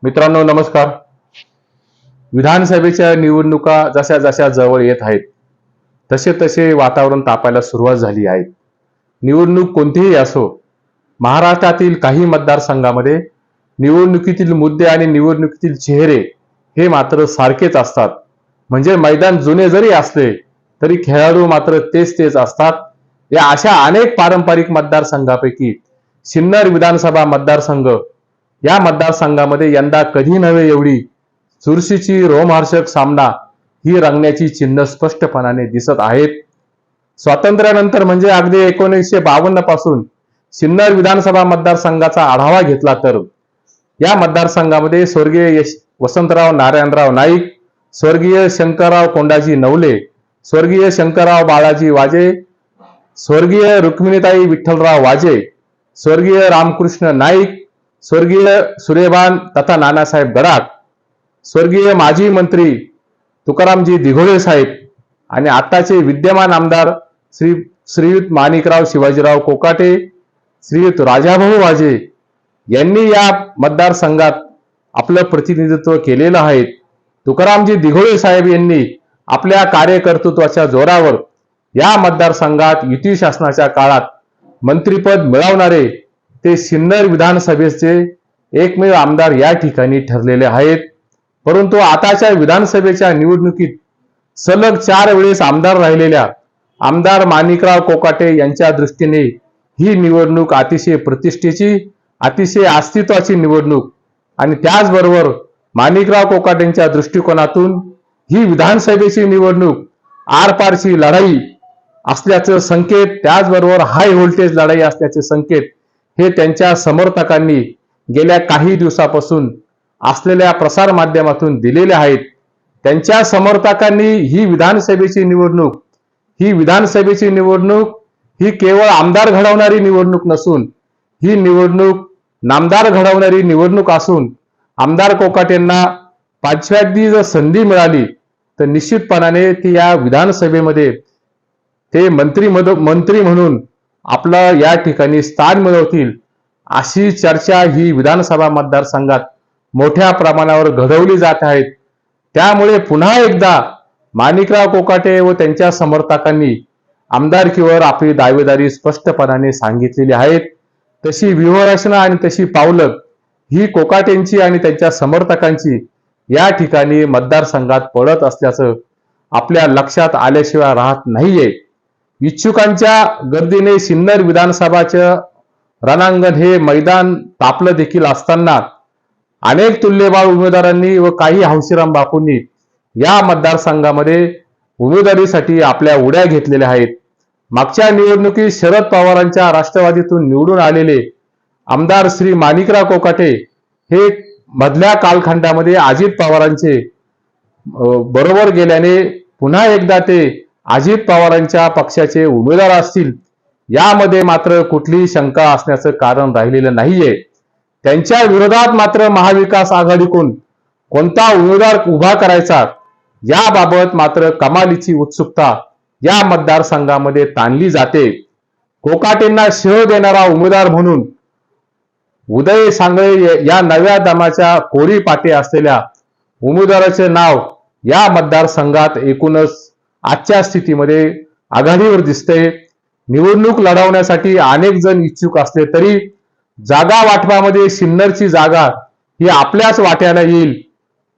मित्रांनो नमस्कार. विधानसभेच्या निवडणुका जशा जशा जवळ येत आहेत तसे तसे वातावरण तापायला सुरुवात झाली आहे. निवडणूक कोणतीही असो, महाराष्ट्रातील काही मतदारसंघामध्ये निवडणुकीतील मुद्दे आणि निवडणुकीतील चेहरे हे मात्र सारखेच असतात. म्हणजे मैदान जुने जरी असले तरी खेळाडू मात्र तेच तेच असतात. या अशा अनेक पारंपरिक मतदारसंघापैकी सिन्नर विधानसभा मतदारसंघ, या मतदारसंघामध्ये यंदा कधी नव्हे एवढी चुरशीची रोमहर्षक सामना ही रंगण्याची चिन्ह स्पष्टपणाने दिसत आहेत. स्वातंत्र्यानंतर म्हणजे अगदी 1952 पासून सिन्नर विधानसभा मतदारसंघाचा आढावा घेतला तर या मतदारसंघामध्ये स्वर्गीय वसंतराव नारायणराव नाईक, स्वर्गीय शंकरराव कोंडाजी नवले, स्वर्गीय शंकरराव बाळाजी वाजे, स्वर्गीय रुक्मिणीताई विठ्ठलराव वाजे, स्वर्गीय रामकृष्ण नाईक, स्वर्गीय सूर्यभान तथा नानासाहेब गडाख, स्वर्गीय माजी मंत्री तुकारामजी दिघोळे साहेब आणि आताचे विद्यमान आमदार श्रीयुत माणिकराव शिवाजीराव कोकाटे, श्रीयुत राजाभाऊ वाजे यांनी या मतदारसंघात आपलं प्रतिनिधित्व केलेलं आहे. तुकारामजी दिघोळे साहेब यांनी आपल्या कार्यकर्तृत्वाच्या जोरावर या मतदारसंघात युती शासनाच्या काळात मंत्रिपद मिळवणारे ते सिन्नर विधानसभेचे एकमेव आमदार या ठिकाणी ठरलेले आहेत. परंतु आताच्या विधानसभेच्या निवडणुकीत सलग 4 वेळेस आमदार राहिलेल्या आमदार माणिकराव कोकाटे यांच्या दृष्टीने ही निवडणूक अतिशय प्रतिष्ठेची, अतिशय अस्तित्वाची निवडणूक आणि त्याचबरोबर माणिकराव कोकाटेंच्या दृष्टिकोनातून ही विधानसभेची निवडणूक आरपारची लढाई असल्याचं संकेत, त्याचबरोबर हाय व्होल्टेज लढाई असल्याचे संकेत हे त्यांच्या समर्थकांनी गेल्या काही दिवसापासून असलेल्या प्रसार माध्यमातून दिलेले आहेत. त्यांच्या समर्थकांनी ही विधानसभेची निवडणूक ही केवळ आमदार घडवणारी निवडणूक नसून ही निवडणूक नामदार घडवणारी निवडणूक असून आमदार कोकाटेंना 5व्यांदी जर संधी मिळाली तर निश्चितपणाने ती या विधानसभेमध्ये ते मंत्री म्हणून आपलं या ठिकाणी स्थान मिळवतील अशी चर्चा ही विधानसभा मतदारसंघात मोठ्या प्रमाणावर घडवली जात आहे. त्यामुळे पुन्हा एकदा माणिकराव कोकाटे व त्यांच्या समर्थकांनी आमदारकीवर आपली दावेदारी स्पष्टपणाने सांगितलेली आहेत. तशी व्यूहरचना आणि तशी पावलं ही कोकाटेंची आणि त्यांच्या समर्थकांची या ठिकाणी मतदारसंघात पडत असल्याचं आपल्या लक्षात आल्याशिवाय राहत नाहीये. इच्छुकांच्या गर्दीने सिन्नर विधानसभाचं रणांगण हे मैदान तापलं देखील असताना अनेक तुल्यबळ उमेदवारांनी व काही हौशीराम बापूंनी या मतदारसंघामध्ये उमेदवारीसाठी आपल्या उड्या घेतलेल्या आहेत. मागच्या निवडणुकीत शरद पवारांच्या राष्ट्रवादीतून निवडून आलेले आमदार श्री माणिकराव कोकाटे हे मधल्या कालखंडामध्ये अजित पवारांचे बरोबर गेल्याने पुन्हा एकदा ते अजित पवारांच्या पक्षाचे उमेदवार असतील यामध्ये मात्र कुठलीही शंका असण्याचं कारण राहिलेलं नाहीये. त्यांच्या विरोधात मात्र महाविकास आघाडीकडून कोणता उमेदवार उभा करायचा याबाबत मात्र कमालीची उत्सुकता या मतदारसंघामध्ये ताणली जाते. कोकाटेंना शह देणारा उमेदवार म्हणून उदय सांगळे या नव्या दमाच्या कोरी पाटे असलेल्या उमेदवाराचे नाव या मतदारसंघात एकूणच आजच्या स्थितीमध्ये आघाडीवर दिसते. निवडणूक लढवण्यासाठी अनेक जण इच्छुक असले तरी जागा वाटपामध्ये सिन्नरची जागा ही आपल्याच वाट्याला येईल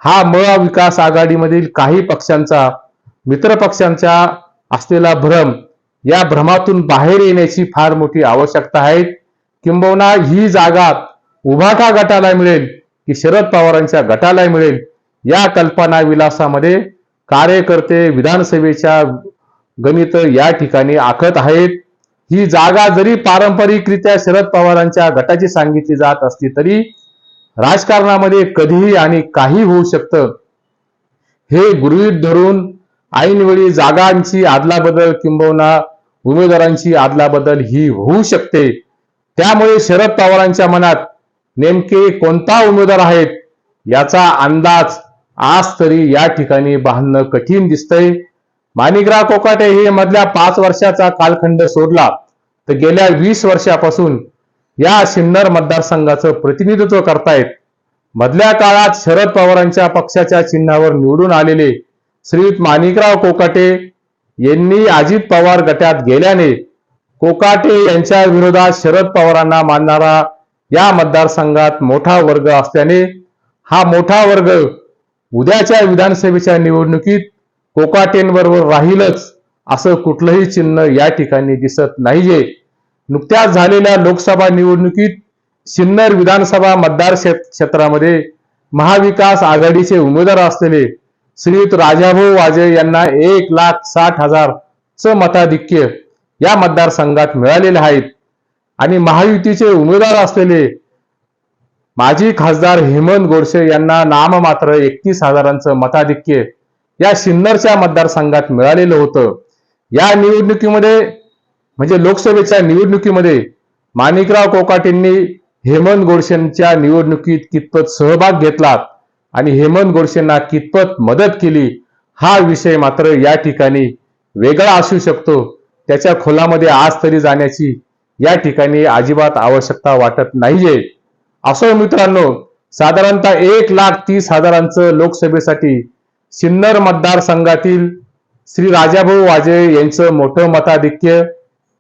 हा महाविकास आघाडीमधील काही पक्षांचा, मित्र पक्षांचा असलेला भ्रम, या भ्रमातून बाहेर येण्याची फार मोठी आवश्यकता आहे. किंबहुना ही जागा उभाटा गटाला मिळेल की शरद पवारांच्या गटाला मिळेल या कल्पना विलासामध्ये कार्यकर्ते विधानसभेच्या गणित या ठिकाणी आखत आहेत. ही जागा जरी पारंपरिकरित्या शरद पवारांच्या गटाची सांगितली जात असली तरी राजकारणामध्ये कधीही आणि काही होऊ शकतं हे गृहीत धरून ऐनवेळी जागांची आदलाबदल किंबहुना उमेदवारांची आदलाबदल ही होऊ शकते. त्यामुळे शरद पवारांच्या मनात नेमके कोणता उमेदवार आहेत याचा अंदाज आज तरी या ठिकाणी बांधणं कठीण दिसतंय. माणिकराव कोकाटे हे मधल्या 5 वर्षाचा कालखंड सोडला तर गेल्या 20 वर्षापासून या सिन्नर मतदारसंघाचं प्रतिनिधित्व करतायत. मधल्या काळात शरद पवारांच्या पक्षाच्या चिन्हावर निवडून आलेले श्रीयुत माणिकराव कोकाटे यांनी अजित पवार गटात गेल्याने कोकाटे यांच्या विरोधात शरद पवारांना मानणारा या मतदारसंघात मोठा वर्ग असल्याने हा मोठा वर्ग उद्याच्या विधानसभेच्या निवडणुकीत कोकाटेंबरोबर राहीलच असं कुठलंही चिन्ह या ठिकाणी दिसत नाहीये. नुकत्याच झालेल्या लोकसभा निवडणुकीत सिन्नर विधानसभा मतदार क्षेत्रामध्ये महाविकास आघाडीचे उमेदवार असलेले श्रीयुत राजाभाऊ वाजे यांना 1,60,000 मताधिक्य या मतदारसंघात मिळालेले आहेत आणि महायुतीचे उमेदवार असलेले माजी खासदार हेमंत गोडसे यांना नाममात्र 31,000 मताधिक्य या सिन्नरच्या मतदारसंघात मिळालेलं होतं. या निवडणुकीमध्ये म्हणजे लोकसभेच्या निवडणुकीमध्ये माणिकराव कोकाटेंनी हेमंत गोडसेंच्या निवडणुकीत कितपत सहभाग घेतला आणि हेमंत गोडसेंना कितपत मदत केली हा विषय मात्र या ठिकाणी वेगळा असू शकतो. त्याच्या खोलामध्ये आज तरी जाण्याची या ठिकाणी अजिबात आवश्यकता वाटत नाहीये. असो मित्रांनो, साधारणतः 1,30,000 लोकसभेसाठी सिन्नर मतदारसंघातील श्री राजाभाऊ वाजे यांचं मोठं मताधिक्य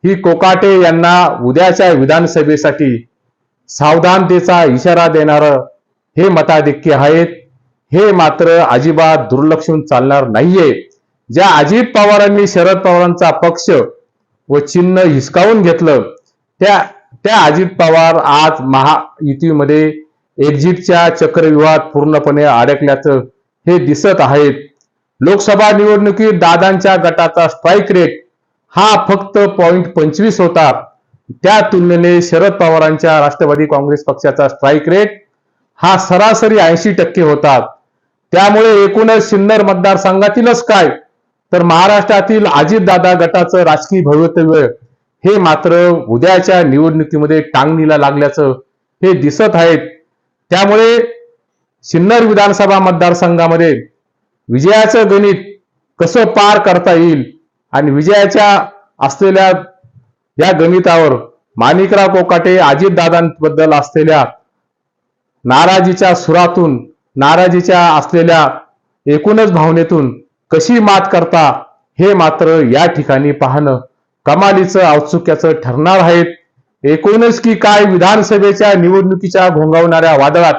ही कोकाटे यांना उद्याच्या विधानसभेसाठी सावधानतेचा इशारा देणारं हे मताधिक्य आहेत. हे मात्र अजिबात दुर्लक्षून चालणार नाहीये. ज्या अजित पवारांनी शरद पवारांचा पक्ष व चिन्ह हिसकावून घेतलं त्या अजित पवार आज महायुतीमध्ये एक्झिटच्या चक्रव्यूहात पूर्णपणे अडकल्याचं हे दिसत आहेत. लोकसभा निवडणुकीत दादांच्या गटाचा स्ट्राईक रेट हा फक्त 0.25 होता. त्या तुलनेने शरद पवारांच्या राष्ट्रवादी काँग्रेस पक्षाचा स्ट्राईक रेट हा सरासरी 80% होता. त्यामुळे एकूणच सिन्नर मतदारसंघातीलच काय तर महाराष्ट्रातील अजितदादा गटाचं राजकीय भवितव्य हे मात्र उद्याच्या निवडणुकीमध्ये टांगणीला लागल्याचं हे दिसत आहेत. त्यामुळे सिन्नर विधानसभा मतदारसंघामध्ये विजयाचं गणित कसं पार करता येईल आणि विजयाच्या असलेल्या या गणितावर माणिकराव कोकाटे अजितदादांबद्दल असलेल्या नाराजीच्या सुरातून नाराजीच्या असलेल्या एकूणच भावनेतून कशी मात करता हे मात्र या ठिकाणी पाहणं कमालीचं औत्सुक्याचं ठरणार आहेत. एकूणच की काय विधानसभेच्या निवडणुकीच्या घोंगावणाऱ्या वादळात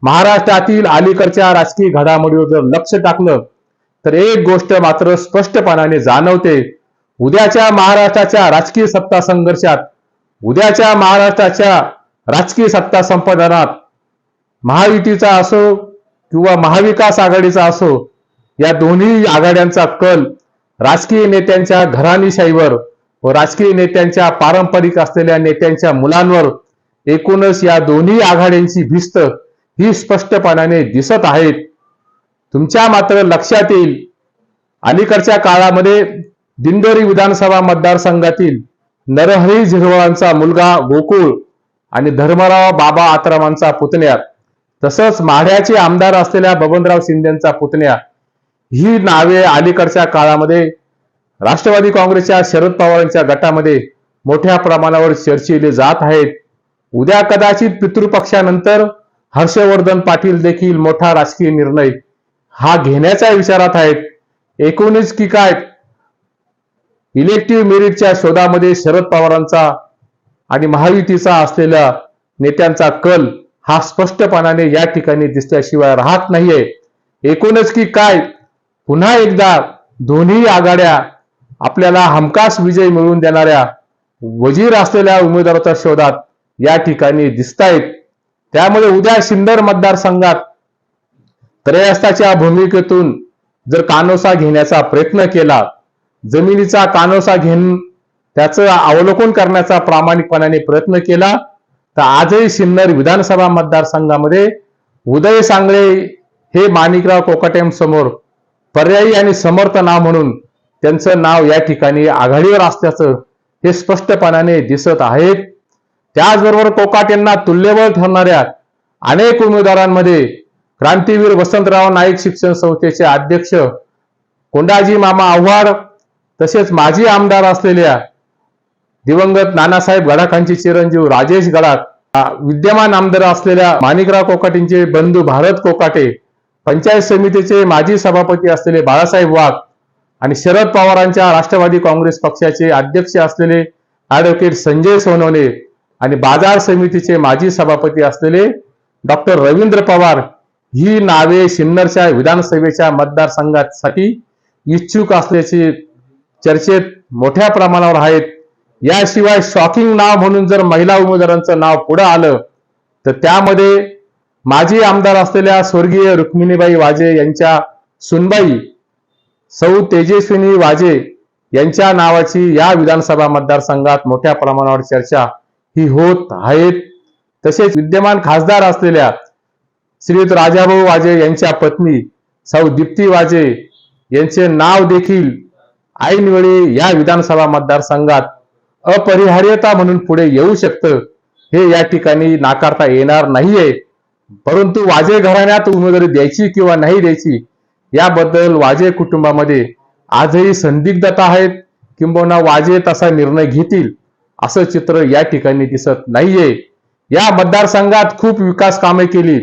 महाराष्ट्रातील अलीकडच्या राजकीय घडामोडीवर जर लक्ष टाकलं तर एक गोष्ट मात्र स्पष्टपणाने जाणवते. उद्याच्या महाराष्ट्राच्या राजकीय सत्ता संघर्षात उद्याच्या महाराष्ट्राच्या राजकीय सत्ता संपादनात महायुतीचा असो किंवा महाविकास आघाडीचा असो या दोन्ही आघाड्यांचा कल राजकीय नेत्यांच्या घराणीशाहीवर व राजकीय नेत्यांच्या पारंपरिक असलेल्या नेत्यांच्या मुलांवर एकूणच या दोन्ही आघाड्यांची भिस्त ही स्पष्टपणाने दिसत आहेत. तुमच्या मात्र लक्षात येईल अलीकडच्या काळामध्ये दिंडोरी विधानसभा मतदारसंघातील नरहरी झिरवळांचा मुलगा गोकुळ आणि धर्मराव बाबा आत्रामांचा पुतण्या तसंच माढ्याचे आमदार असलेल्या बबनराव शिंदेंचा पुतण्या ही नावे अलीकडच्या काळामध्ये राष्ट्रवादी काँग्रेसच्या शरद पवारांच्या गटामध्ये मोठ्या प्रमाणावर चर्चिले जात आहेत. उद्या कदाचित पितृपक्षानंतर हर्षवर्धन पाटील देखील मोठा राजकीय निर्णय हा घेण्याच्या विचारात आहेत. एकूणच की काय इलेक्टिव्ह मेरिटच्या शोधामध्ये शरद पवारांचा आणि महायुतीचा असलेल्या नेत्यांचा कल हा स्पष्टपणाने या ठिकाणी दिसल्याशिवाय राहत नाहीये. एकूणच की काय पुन्हा एकदा दोन्ही आघाड्या आपल्याला हमखास विजय मिळवून देणाऱ्या वजीर असलेल्या उमेदवाराच्या शोधात या ठिकाणी दिसतायत. त्यामुळे उद्या सिन्नर मतदारसंघात त्रयस्थाच्या भूमिकेतून जर कानोसा घेण्याचा प्रयत्न केला, जमिनीचा कानोसा घेऊन त्याचं अवलोकन करण्याचा प्रामाणिकपणाने प्रयत्न केला तर आजही सिन्नर विधानसभा मतदारसंघामध्ये उदय सांगळे हे माणिकराव कोकाटेंसमोर पर्यायी आणि समर्थ नाव म्हणून त्यांचं नाव या ठिकाणी आघाडीवर असल्याचं हे स्पष्टपणाने दिसत आहेत. त्याचबरोबर कोकाटेंना तुल्यबळ ठरणाऱ्या अनेक उमेदवारांमध्ये क्रांतीवीर वसंतराव नाईक शिक्षण संस्थेचे अध्यक्ष कोंडाजी मामा आव्हाड तसेच माजी आमदार असलेल्या दिवंगत नानासाहेब गडाखांचे चिरंजीव राजेश गडाख विद्यमान आमदार असलेल्या माणिकराव कोकाटेंचे बंधू भारत कोकाटे, पंचायत समितीचे माजी सभापती असलेले बाळासाहेब वाघ आणि शरद पवारांच्या राष्ट्रवादी काँग्रेस पक्षाचे अध्यक्ष असलेले ॲडव्होकेट संजय सोनवणे आणि बाजार समितीचे माजी सभापती असलेले डॉक्टर रवींद्र पवार ही नावे सिन्नरच्या विधानसभेच्या मतदारसंघासाठी इच्छुक असल्याचे चर्चेत मोठ्या प्रमाणावर आहेत. याशिवाय शॉकिंग नाव म्हणून जर महिला उमेदवारांचं नाव पुढे आलं तर त्यामध्ये माजी आमदार असलेल्या स्वर्गीय रुक्मिणीबाई वाजे यांच्या सुनबाई सौ तेजस्विनी वाजे यांच्या नावाची या विधानसभा मतदारसंघात मोठ्या प्रमाणावर चर्चा ही होत आहेत. तसेच विद्यमान खासदार असलेल्या श्रीयुत राजाभाऊ वाजे यांच्या पत्नी सौ दीप्ती वाजे यांचे नाव देखील ऐनवेळी या विधानसभा मतदारसंघात अपरिहार्यता म्हणून पुढे येऊ शकतं. हे या ठिकाणी नाकारता येणार नाहीये. परंतु वाजे घराण्यात उमेदवारी द्यायची किंवा नाही द्यायची याबद्दल वाजे कुटुंबामध्ये आजही संदिग्धता आहेत, किंबहुना वाजे तसा निर्णय घेतील असं चित्र या ठिकाणी दिसत नाहीये. या मतदारसंघात खूप विकास कामे केली,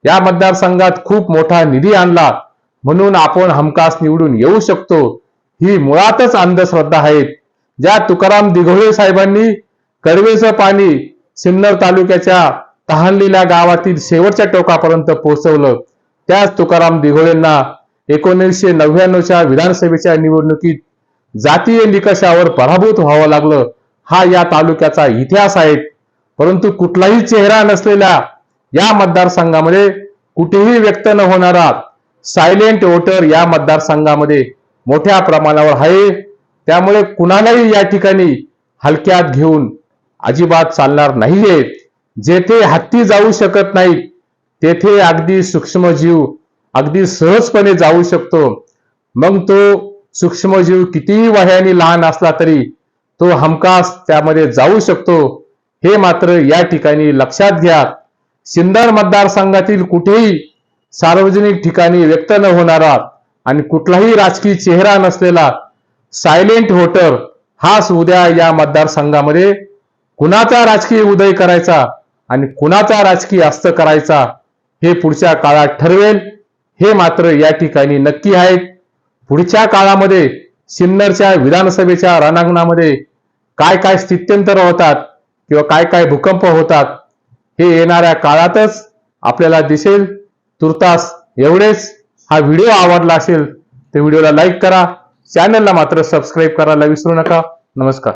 या मतदारसंघात खूप मोठा निधी आणला म्हणून आपण हमखास निवडून येऊ शकतो, ही मुळातच अंधश्रद्धा आहे. ज्या तुकाराम दिघोळे साहेबांनी कडवेचं पाणी सिन्नर तालुक्याच्या तहानलेल्या गावातील शेवटच्या टोकापर्यंत पोहोचवलं, त्याच तुकाराम दिघोळेंना 1999च्या विधानसभेच्या निवडणुकीत जातीय निकषावर पराभूत व्हावं लागलं. हा या तालुक्याचा इतिहास आहे. परंतु कुठलाही चेहरा नसलेल्या या मतदारसंघामध्ये कुठेही व्यक्त न होणारा सायलेंट वोटर या मतदारसंघामध्ये मोठ्या प्रमाणावर आहे. त्यामुळे कुणालाही या ठिकाणी हलक्यात घेऊन अजिबात चालणार नाहीये. जेथे हत्ती जाऊ शकत नाही तेथे अगदी सूक्ष्मजीव अगदी सहजपणे जाऊ शकतो. मग तो सूक्ष्मजीव कितीही वयाने लहान असला तरी तो हमखास त्यामध्ये जाऊ शकतो. हे मात्र या ठिकाणी लक्षात घ्या. सिन्नर मतदारसंघातील कुठेही सार्वजनिक ठिकाणी व्यक्त न होणारा आणि कुठलाही राजकीय चेहरा नसलेला सायलेंट व्होटर हाच उद्या या मतदारसंघामध्ये कुणाचा राजकीय उदय करायचा आणि कुणाचा राजकीय अस्त करायचा हे पुढच्या काळात ठरवेल. हे मात्र या ठिकाणी नक्की आहे. पुढच्या काळामध्ये सिन्नरच्या विधानसभेच्या रणांगणामध्ये काय काय स्थित्यंतर होतात किंवा काय काय भूकंप होतात हे येणाऱ्या काळातच आपल्याला दिसेल. तुर्तास एवढेच. हा व्हिडिओ आवडला असेल तर व्हिडिओला लाईक करा, चॅनलला मात्र सबस्क्राईब करायला विसरू नका. नमस्कार.